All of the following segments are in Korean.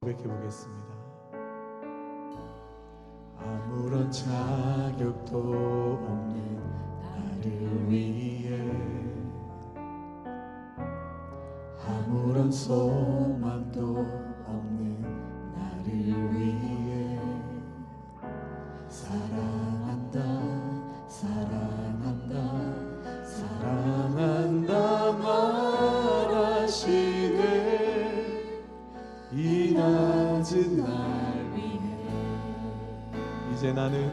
고백해 보겠습니다. 아무런 자격도 없는 나를 위해, 아무런 소망도 없는 나를 위해 사랑한다, 사랑한다, 사랑한다 말하시네. 이 낮은 날 위해 이제 나는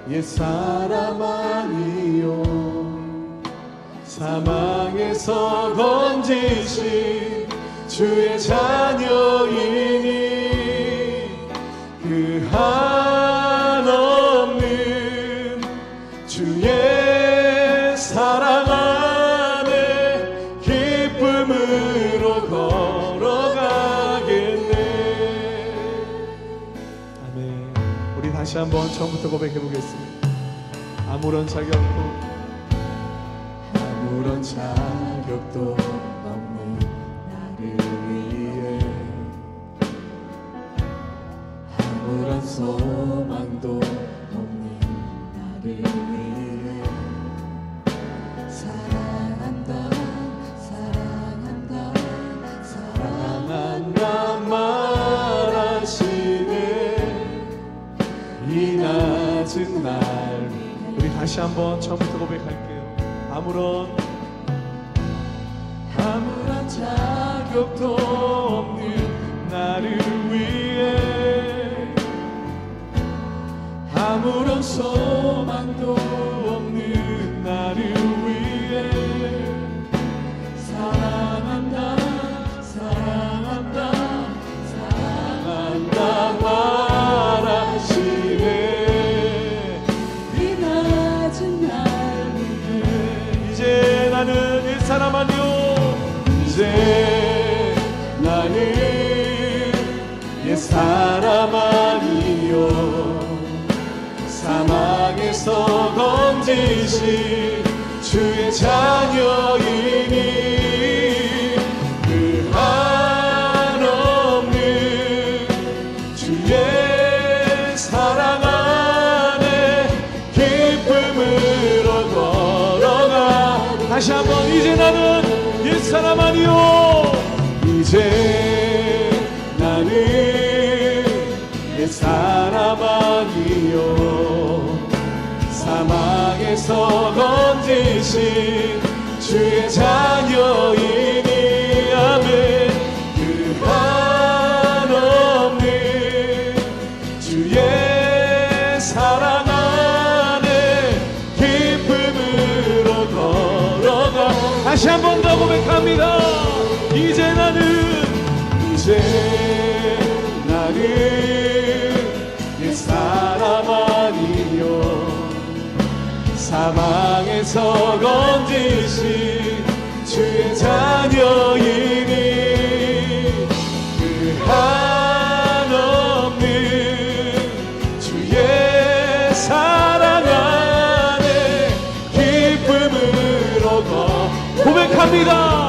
옛사람 아니요, 사망에서 건지신 주의 자녀이니 그 한없는 주의 사랑 안에 기쁨으로 걸어가겠네. 아멘. 우리 다시 한번 처음부터 고백해 보겠습니다. 아무런 자격도 없는 나를 위해, 아무런 소망도 없는 나를 위해 사랑한다, 사랑한다, 사랑한다 말하시네. 이 낮은 날 우리 다시 한번 처음부터 고백할게요. 아무런 자격도 없는 나를 위해, 아무런 소망도 없는 나를 위해 사랑한다, 사랑한다, 사랑한다 말하시네. 이 낮은 날 위해 이제 나는 옛사람 아니요, 이제 나는 옛사람 아니요, 사망에서 건지신 주의 자녀이니 그 한없는 주의 사랑 안에 기쁨으로 걸어가. 다시 한번 이제 나는 옛사람 아니요, 이제 나는 옛사람 아니요, 사망에서 건지신 주의 자녀이니 아멘. 그 한없는 주의 사랑 안에 기쁨으로 걸어가. 다시 한 번 더 고백합니다. 이제 나는 옛사람 아니요, 사망에서 건지신 주의 자녀이니 그 한없는 주의 사랑 안에 기쁨으로 고백합니다.